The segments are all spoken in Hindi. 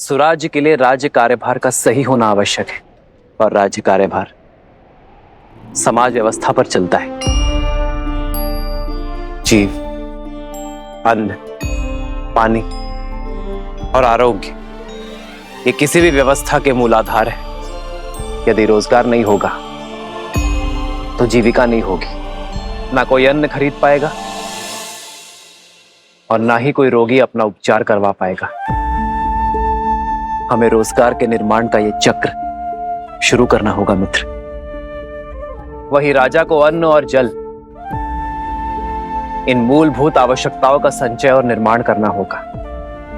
सुराज्य के लिए राज्य कार्यभार का सही होना आवश्यक है, और राज्य कार्यभार समाज व्यवस्था पर चलता है। जीव, अन्न, पानी और आरोग्य ये किसी भी व्यवस्था के मूलाधार है। यदि रोजगार नहीं होगा तो जीविका नहीं होगी, ना कोई अन्न खरीद पाएगा और ना ही कोई रोगी अपना उपचार करवा पाएगा। हमें रोजगार के निर्माण का यह चक्र शुरू करना होगा मित्र। वही राजा को अन्न और जल, इन मूलभूत आवश्यकताओं का संचय और निर्माण करना होगा।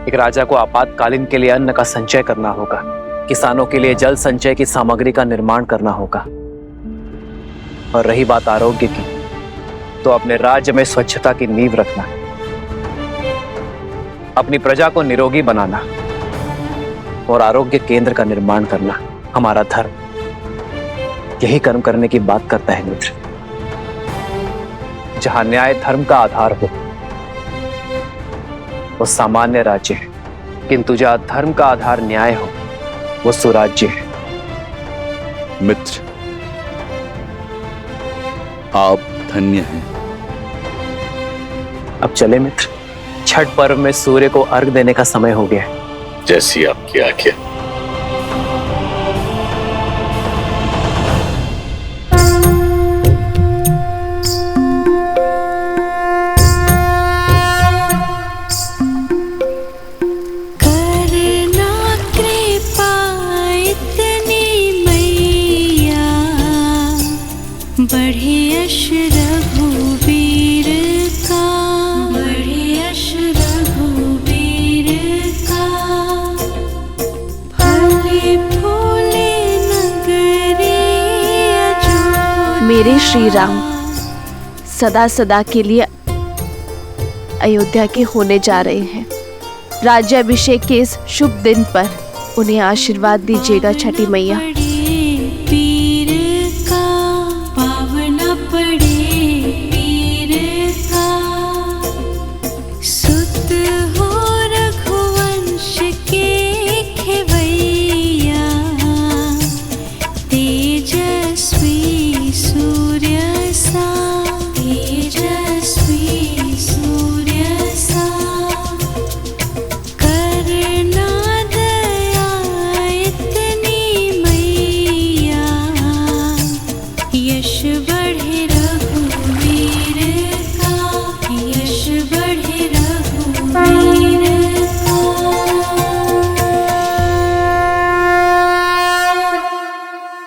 एक राजा को आपातकालीन के लिए अन्न का संचय करना होगा, किसानों के लिए जल संचय की सामग्री का निर्माण करना होगा। और रही बात आरोग्य की, तो अपने राज्य में स्वच्छता की नींव रखना, अपनी प्रजा को निरोगी बनाना और आरोग्य केंद्र का निर्माण करना हमारा धर्म यही कर्म करने की बात करता है मित्र। जहां न्याय धर्म का आधार हो वो सामान्य राज्य है, किंतु जहां धर्म का आधार न्याय हो वो सुराज्य है। मित्र, आप धन्य हैं। अब चले मित्र, छठ पर्व में सूर्य को अर्घ देने का समय हो गया है। जैसी आपकी आज्ञा। मेरे श्री राम सदा सदा के लिए अयोध्या के होने जा रहे हैं। राज्याभिषेक के इस शुभ दिन पर उन्हें आशीर्वाद दीजिएगा छठी मैया।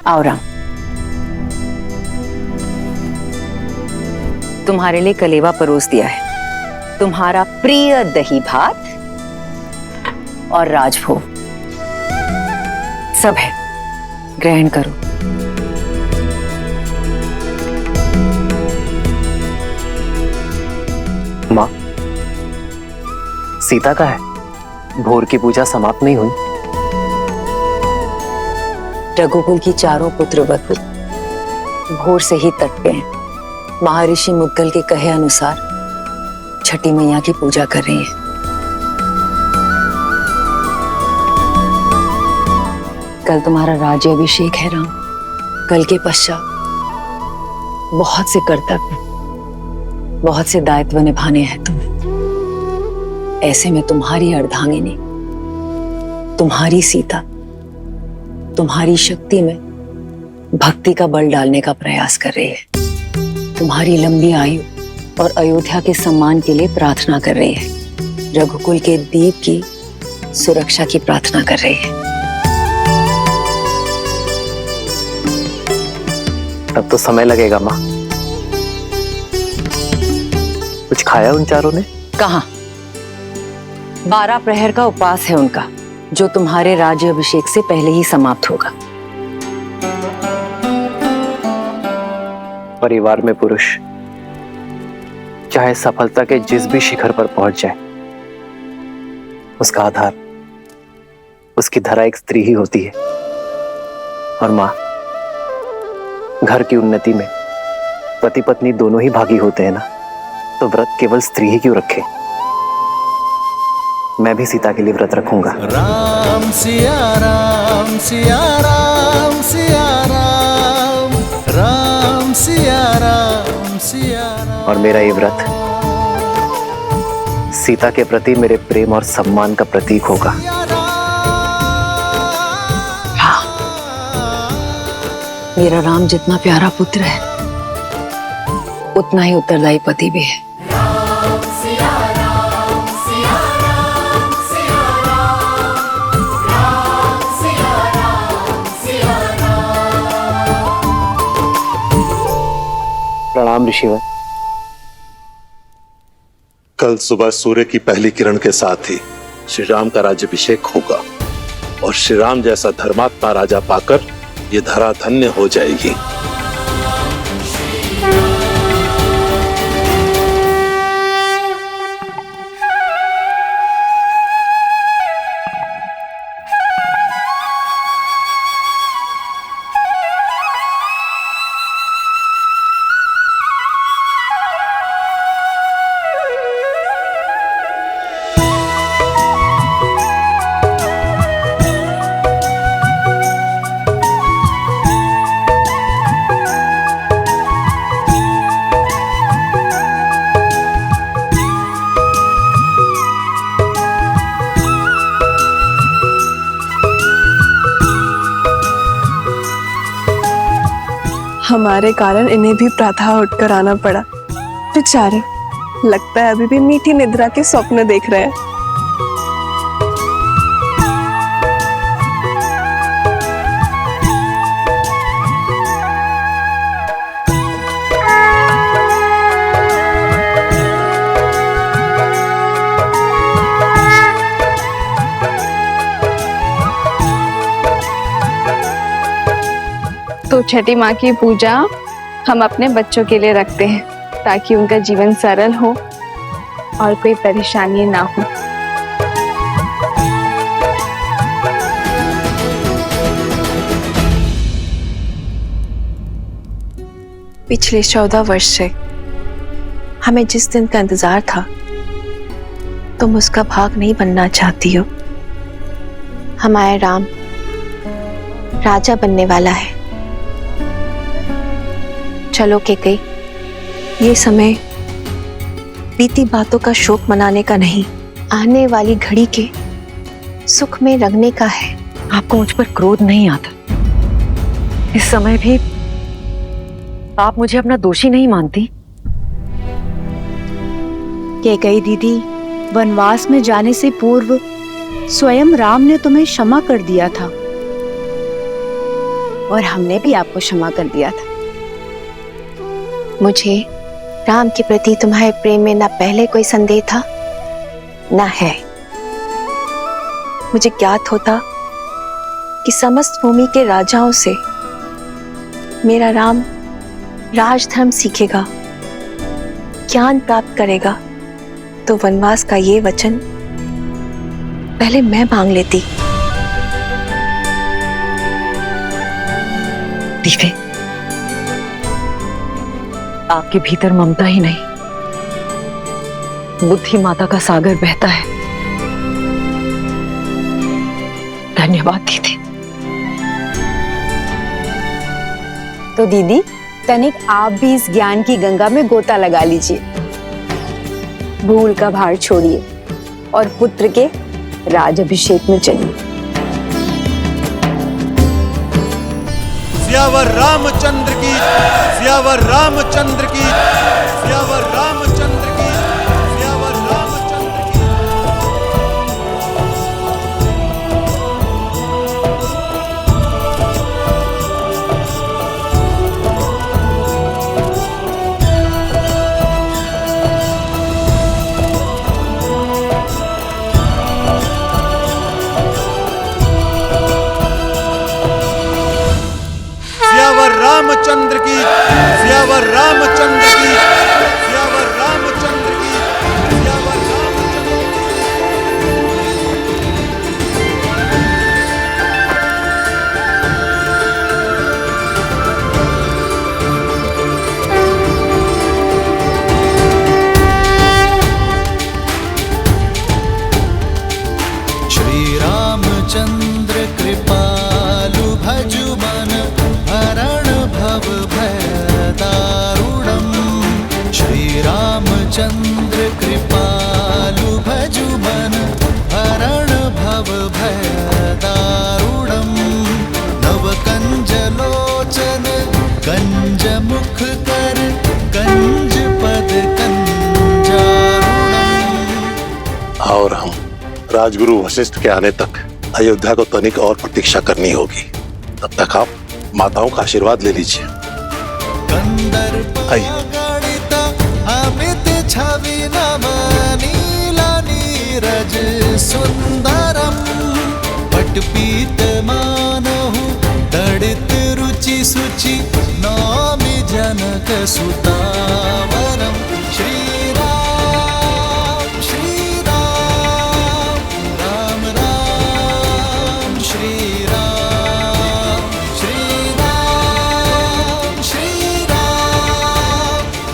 आओ राम, तुम्हारे लिए कलेवा परोस दिया है। तुम्हारा प्रिय दही भात और राजभोग सब है, ग्रहण करो। माँ, सीता का है? भोर की पूजा समाप्त नहीं हुई? रघुकुल की चारों पुत्र वधु भोर से ही तट पे हैं। महर्षि मुद्गल के कहे अनुसार छठी मैया की पूजा कर रही हैं। कल तुम्हारा राज्याभिषेक है राम। कल के पश्चात बहुत से कर्तव्य, बहुत से दायित्व निभाने हैं तुम्हें। ऐसे में तुम्हारी अर्धांगिनी, तुम्हारी सीता, तुम्हारी शक्ति में भक्ति का बल डालने का प्रयास कर रही है। तुम्हारी लंबी आयु और अयोध्या के सम्मान के लिए प्रार्थना कर रही है। रघुकुल के दीप की सुरक्षा की प्रार्थना कर रही है। तब तो समय लगेगा माँ। कुछ खाया उन चारों ने? कहाँ? 12 प्रहर का उपवास है उनका, जो तुम्हारे राज्याभिषेक से पहले ही समाप्त होगा। परिवार में पुरुष चाहे सफलता के जिस भी शिखर पर पहुंच जाए, उसका आधार, उसकी धरा एक स्त्री ही होती है। और मां, घर की उन्नति में पति पत्नी दोनों ही भागी होते हैं ना, तो व्रत केवल स्त्री ही क्यों रखे? मैं भी सीता के लिए व्रत रखूंगा। राम सिया राम सिया राम सिया राम, राम सिया राम सिया राम। और मेरा ये व्रत सीता के प्रति मेरे प्रेम और सम्मान का प्रतीक होगा। मेरा राम जितना प्यारा पुत्र है उतना ही उत्तरदायी पति भी है। प्रणाम ऋषिवर। कल सुबह सूर्य की पहली किरण के साथ ही श्री राम का राज्याभिषेक होगा और श्री राम जैसा धर्मात्मा राजा पाकर ये धरा धन्य हो जाएगी। हमारे कारण इन्हें भी प्रातः उठकर आना पड़ा। बेचारे, लगता है अभी भी मीठी निद्रा के स्वप्न देख रहे हैं। तो छठी माँ की पूजा हम अपने बच्चों के लिए रखते हैं ताकि उनका जीवन सरल हो और कोई परेशानी ना हो। पिछले 14 वर्ष से हमें जिस दिन का इंतजार था, तुम उसका भाग नहीं बनना चाहती हो। हमारा राम राजा बनने वाला है। चलो केकई, ये समय बीती बातों का शोक मनाने का नहीं, आने वाली घड़ी के सुख में रंगने का है। आपको मुझ पर क्रोध नहीं आता? इस समय भी आप मुझे अपना दोषी नहीं मानती? केकई दीदी, वनवास में जाने से पूर्व स्वयं राम ने तुम्हें क्षमा कर दिया था और हमने भी आपको क्षमा कर दिया था। मुझे राम के प्रति तुम्हारे प्रेम में ना पहले कोई संदेह था ना है। मुझे ज्ञात होता कि समस्त भूमि के राजाओं से मेरा राम राजधर्म सीखेगा, ज्ञान प्राप्त करेगा, तो वनवास का ये वचन पहले मैं मांग लेती। दीवे, आपके भीतर ममता ही नहीं, बुद्धि माता का सागर बहता है। धन्यवाद दीदी। तो दीदी, तनिक आप भी इस ज्ञान की गंगा में गोता लगा लीजिए। भूल का भार छोड़िए और पुत्र के राजाभिषेक में चलिए। सियावर रामचंद्र की, सियावर रामचंद्र की, सियावर रामचंद्र की, सियावर रामचंद्र की। सियावर रामचंद्र की, सियावर रामचंद्र की, सियावर रामचंद्र की, सियावर रामचंद्र रामचंद्र कृपालु भजु मन हरण भव भय दारुणम नव कंज लोचन कंज मुख कर कंज पद कंजारुणम। और हम राजगुरु वशिष्ठ के आने तक अयोध्या को तनिक और प्रतीक्षा करनी होगी। तब तक आप माताओं का आशीर्वाद ले लीजिए। गणित अमित छवि नव नीला नीरज सुंदरम पटपीत मानहु दड़ित रुचि सुचि नौमि जनक सुतावरम। श्री राम राम राम श्री राम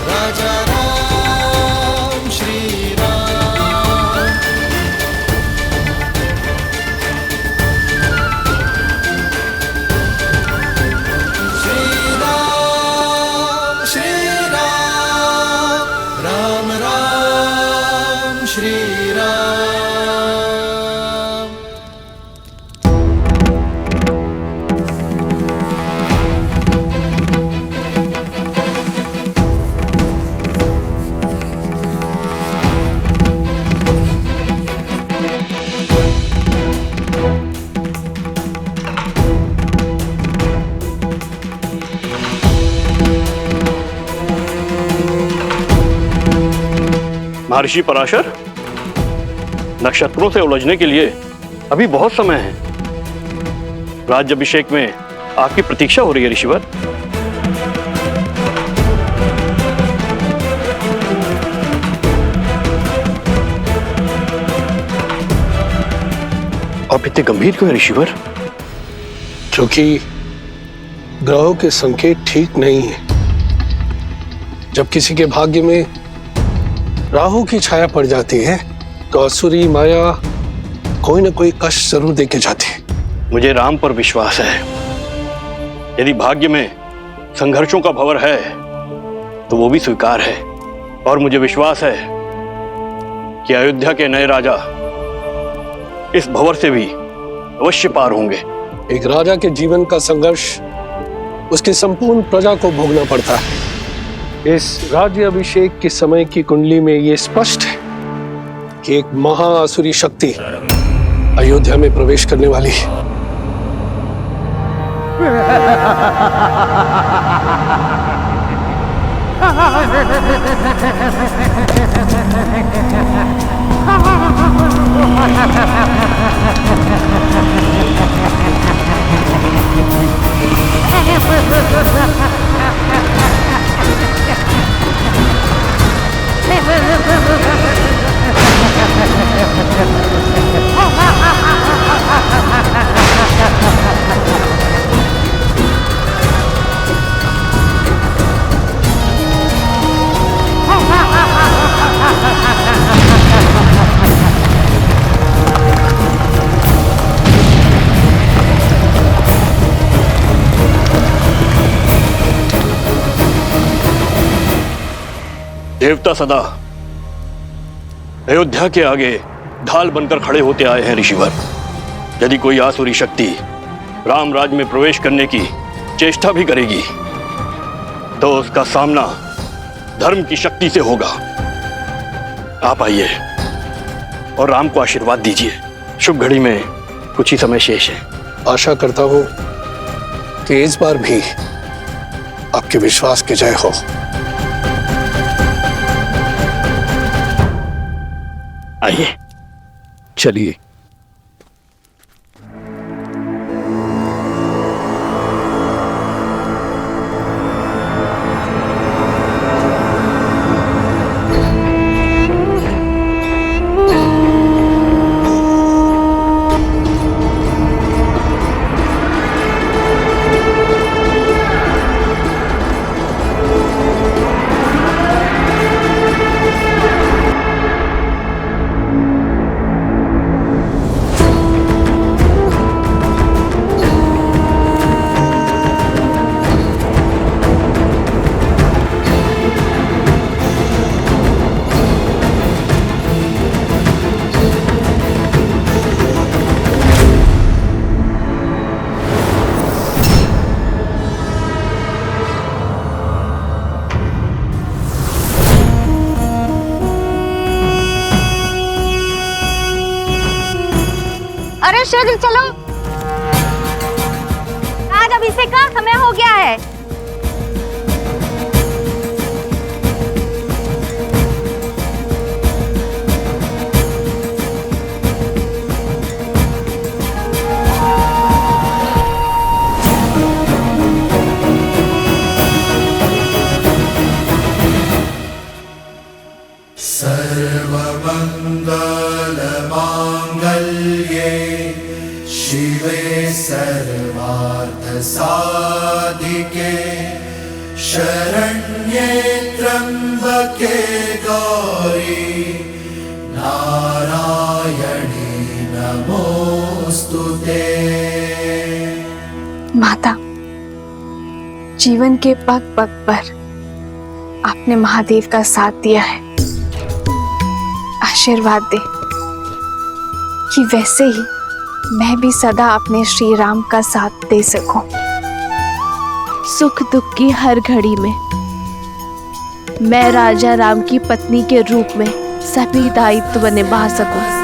राजा राम श्री राम। श्री राम राम राम श्री राम। महर्षि पराशर, नक्षत्रों से उलझने के लिए अभी बहुत समय है। राज्याभिषेक में आपकी प्रतीक्षा हो रही है ऋषिवर। आप इतने गंभीर क्यों हैं ऋषिवर? क्योंकि ग्रहों के संकेत ठीक नहीं है। जब किसी के भाग्य में राहु की छाया पड़ जाती है तो असुरी माया कोई ना कोई कष्ट जरूर देके जाती है। मुझे राम पर विश्वास है। यदि भाग्य में संघर्षों का भंवर है तो वो भी स्वीकार है, और मुझे विश्वास है कि अयोध्या के नए राजा इस भंवर से भी अवश्य पार होंगे। एक राजा के जीवन का संघर्ष उसकी संपूर्ण प्रजा को भोगना पड़ता है। इस राज्याभिषेक के समय की कुंडली में यह स्पष्ट है कि एक महाअसुरी शक्ति अयोध्या में प्रवेश करने वाली है। देवता सदा अयोध्या के आगे ढाल बनकर खड़े होते आए हैं ऋषिवर। यदि कोई आसुरी शक्ति राम राज्य में प्रवेश करने की चेष्टा भी करेगी तो उसका सामना धर्म की शक्ति से होगा। आप आइए और राम को आशीर्वाद दीजिए। शुभ घड़ी में कुछ ही समय शेष है। आशा करता हूं कि इस बार भी आपके विश्वास की जय हो। आइए, चलिए। अरे शीघ्र चलो, आज अभिषेक का समय हो गया है। सर्वमंगलमांगल्ये शिवे सर्वार्थसाधिके शरण्ये त्र्यंबके गौरी नारायणी नमोस्तुते। माता, जीवन के पग पग पर आपने महादेव का साथ दिया है। आशीर्वाद दे कि वैसे ही मैं भी सदा अपने श्री राम का साथ दे सकूं। सुख दुख की हर घड़ी में मैं राजा राम की पत्नी के रूप में सभी दायित्व निभा सकूं।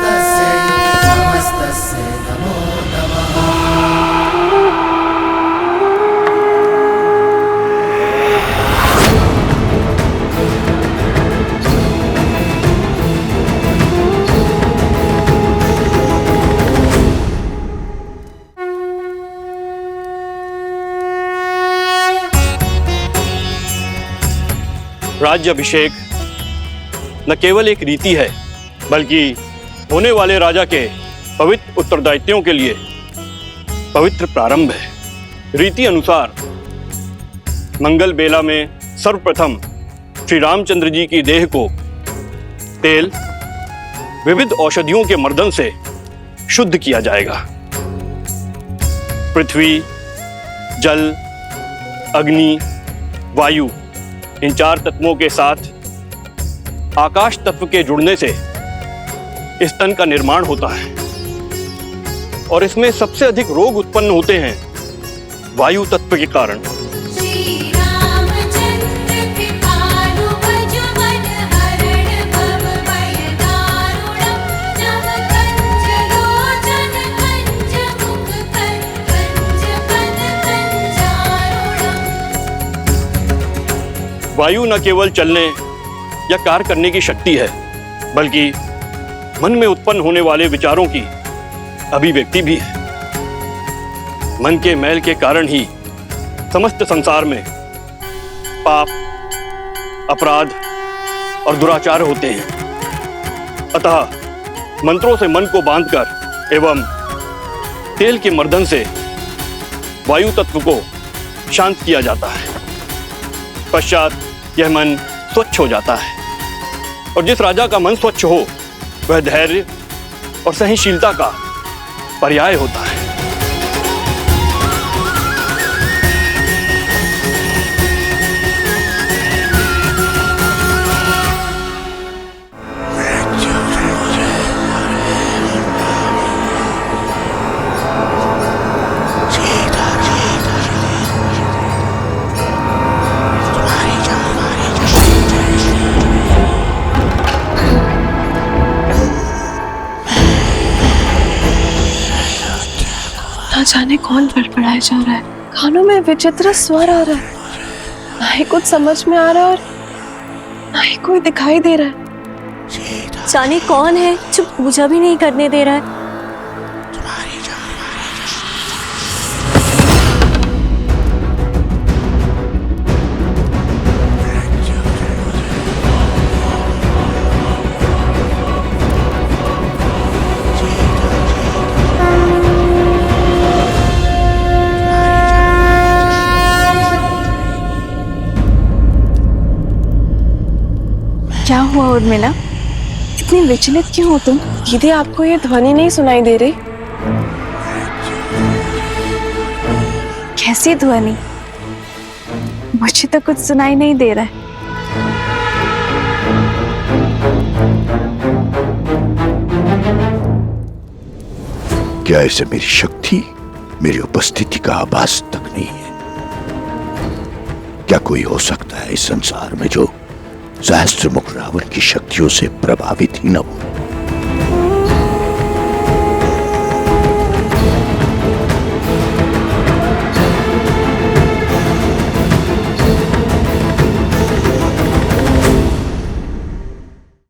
राज्याभिषेक न केवल एक रीति है, बल्कि होने वाले राजा के पवित्र उत्तरदायित्वों के लिए पवित्र प्रारंभ है। रीति अनुसार मंगल बेला में सर्वप्रथम श्री रामचंद्र जी की देह को तेल, विविध औषधियों के मर्दन से शुद्ध किया जाएगा। पृथ्वी, जल, अग्नि, वायु, इन 4 तत्वों के साथ आकाश तत्व के जुड़ने से इस तन का निर्माण होता है और इसमें सबसे अधिक रोग उत्पन्न होते हैं वायु तत्व के कारण। वायु न केवल चलने या कार्य करने की शक्ति है, बल्कि मन में उत्पन्न होने वाले विचारों की अभिव्यक्ति भी है। मन के मैल के कारण ही समस्त संसार में पाप, अपराध और दुराचार होते हैं। अतः मंत्रों से मन को बांधकर एवं तेल के मर्दन से वायु तत्व को शांत किया जाता है। पश्चात यह मन स्वच्छ हो जाता है और जिस राजा का मन स्वच्छ हो वह धैर्य और सहनशीलता का पर्याय होता है। ना जाने कौन बड़बड़ाया जा रहा है, कानों में विचित्र स्वर आ रहा है, ना ही कुछ समझ में आ रहा है और ना ही कोई दिखाई दे रहा है। जाने कौन है जो पूजा भी नहीं करने दे रहा है। क्या हुआ उर्मिला, इतनी विचलित क्यों हो तुम? दीदी, आपको ये ध्वनि नहीं सुनाई दे रही? कैसी ध्वनि? मुझे तो कुछ सुनाई नहीं दे रहा है। क्या ऐसे मेरी शक्ति, मेरी उपस्थिति का आभास तक नहीं है? क्या कोई हो सकता है इस संसार में जो सहस्त्र मुख रावण की शक्तियों से प्रभावित ही न हो?